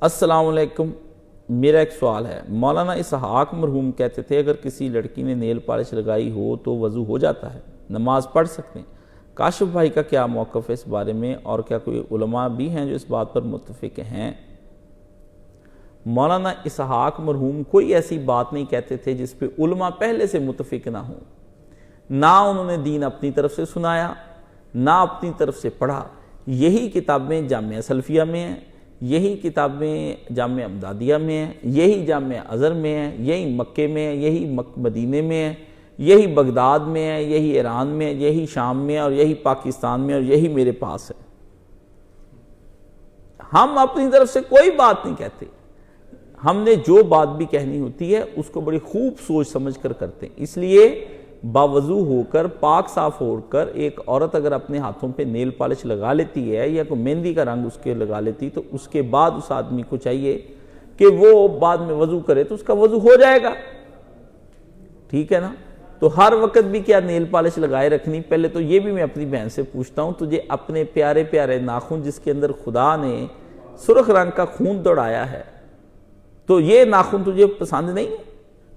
السلام علیکم، میرا ایک سوال ہے۔ مولانا اسحاق مرحوم کہتے تھے اگر کسی لڑکی نے نیل پالش لگائی ہو تو وضو ہو جاتا ہے، نماز پڑھ سکتے ہیں۔ کاشف بھائی کا کیا موقف ہے اس بارے میں، اور کیا کوئی علماء بھی ہیں جو اس بات پر متفق ہیں؟ مولانا اسحاق مرحوم کوئی ایسی بات نہیں کہتے تھے جس پہ علماء پہلے سے متفق نہ ہوں۔ نہ انہوں نے دین اپنی طرف سے سنایا، نہ اپنی طرف سے پڑھا۔ یہی کتابیں جامعہ سلفیہ میں ہیں، یہی کتابیں جامعہ امدادیہ میں ہیں، یہی جامعہ ازہر میں ہیں، یہی مکے میں ہیں، یہی مدینے میں ہیں، یہی بغداد میں ہے، یہی ایران میں، یہی شام میں، اور یہی پاکستان میں، اور یہی میرے پاس ہے۔ ہم اپنی طرف سے کوئی بات نہیں کہتے۔ ہم نے جو بات بھی کہنی ہوتی ہے اس کو بڑی خوب سوچ سمجھ کر کرتے ہیں۔ اس لیے باوضو ہو کر، پاک صاف ہو کر ایک عورت اگر اپنے ہاتھوں پہ نیل پالش لگا لیتی ہے یا کوئی مہندی کا رنگ اس کے لگا لیتی، تو اس کے بعد اس آدمی کو چاہیے کہ وہ بعد میں وضو کرے تو اس کا وضو ہو جائے گا، ٹھیک ہے نا؟ تو ہر وقت بھی کیا نیل پالش لگائے رکھنی؟ پہلے تو یہ بھی میں اپنی بہن سے پوچھتا ہوں، تجھے اپنے پیارے پیارے ناخن جس کے اندر خدا نے سرخ رنگ کا خون دوڑایا ہے، تو یہ ناخن تجھے پسند نہیں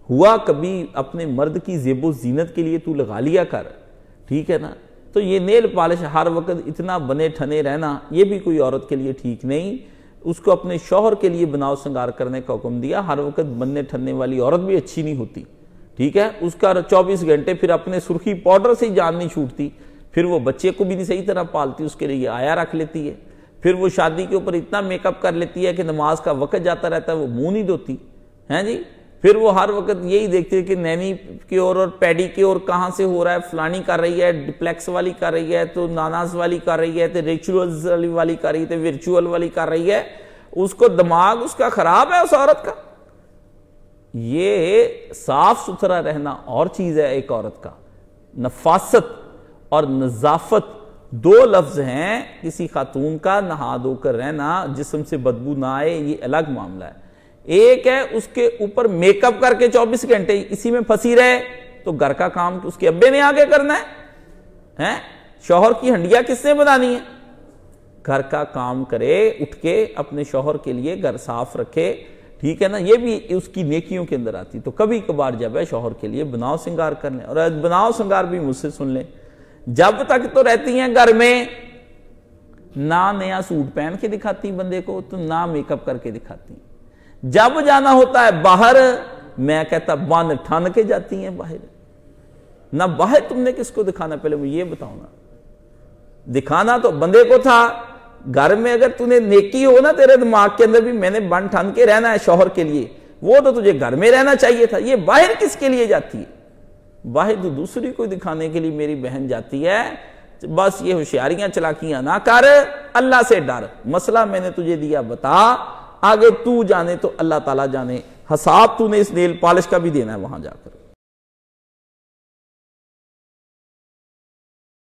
ہوا؟ کبھی اپنے مرد کی زیب و زینت کے لیے تو لگا لیا کر، ٹھیک ہے نا؟ تو یہ نیل پالش ہر وقت اتنا بنے ٹھنے رہنا یہ بھی کوئی عورت کے لیے ٹھیک نہیں۔ اس کو اپنے شوہر کے لیے بناؤ سنگار کرنے کا حکم دیا۔ ہر وقت بننے ٹھننے والی عورت بھی اچھی نہیں ہوتی، ٹھیک ہے؟ اس کا 24 گھنٹے پھر اپنے سرخی پاؤڈر سے ہی جان نہیں چھوٹتی، پھر وہ بچے کو بھی نہیں صحیح طرح پالتی، اس کے لیے آیا رکھ لیتی ہے، پھر وہ شادی کے اوپر اتنا میک اپ کر لیتی ہے کہ نماز کا وقت جاتا رہتا ہے وہ منہ نہیں دھوتی ہیں جی، پھر وہ ہر وقت یہی دیکھتے ہیں کہ نینی کی اور پیڈی کی اور کہاں سے ہو رہا ہے، فلانی کر رہی ہے، ڈپلیکس والی کر رہی ہے، تو ناناز والی کر رہی ہے، تو ریچولز والی کر رہی ہے، تو ورچوئل والی کر رہی ہے۔ اس کو دماغ اس کا خراب ہے اس عورت کا۔ یہ صاف ستھرا رہنا اور چیز ہے ایک عورت کا، نفاست اور نظافت دو لفظ ہیں۔ کسی خاتون کا نہا دھو کر رہنا، جسم سے بدبو نہ آئے، یہ الگ معاملہ ہے۔ ایک ہے اس کے اوپر میک اپ کر کے 24 گھنٹے اسی میں پھنسی رہے، تو گھر کا کام اس کے ابے نے آگے کرنا ہے، شوہر کی ہنڈیا کس نے بنانی ہے؟ گھر کا کام کرے، اٹھ کے اپنے شوہر کے لیے گھر صاف رکھے، ٹھیک ہے نا؟ یہ بھی اس کی نیکیوں کے اندر آتی۔ تو کبھی کبھار جب ہے شوہر کے لیے بناؤ سنگار کر لیں، اور بناؤ سنگار بھی مجھ سے سن لیں، جب تک تو رہتی ہیں گھر میں، نہ نیا سوٹ پہن کے دکھاتی بندے کو، تو نہ میک اپ کر کے دکھاتی۔ جب جانا ہوتا ہے باہر، میں کہتا بن ٹھن کے جاتی ہیں باہر۔ نہ باہر تم نے کس کو دکھانا؟ پہلے مجھے یہ بتاؤ نا۔ دکھانا تو بندے کو تھا۔ گھر میں اگر تُو نے نیکی ہو نا تیرے دماغ کے اندر بھی میں نے بن ٹھن کے رہنا ہے شوہر کے لیے، وہ تو تجھے گھر میں رہنا چاہیے تھا۔ یہ باہر کس کے لیے جاتی ہے؟ باہر تو دوسری کو دکھانے کے لیے میری بہن جاتی ہے۔ بس یہ ہوشیاریاں چلاکیاں نہ کر، اللہ سے ڈر۔ مسئلہ میں نے تجھے دیا بتا، آگے تو جانے تو اللہ تعالیٰ جانے، حساب تو نے اس نیل پالش کا بھی دینا ہے وہاں جا کر۔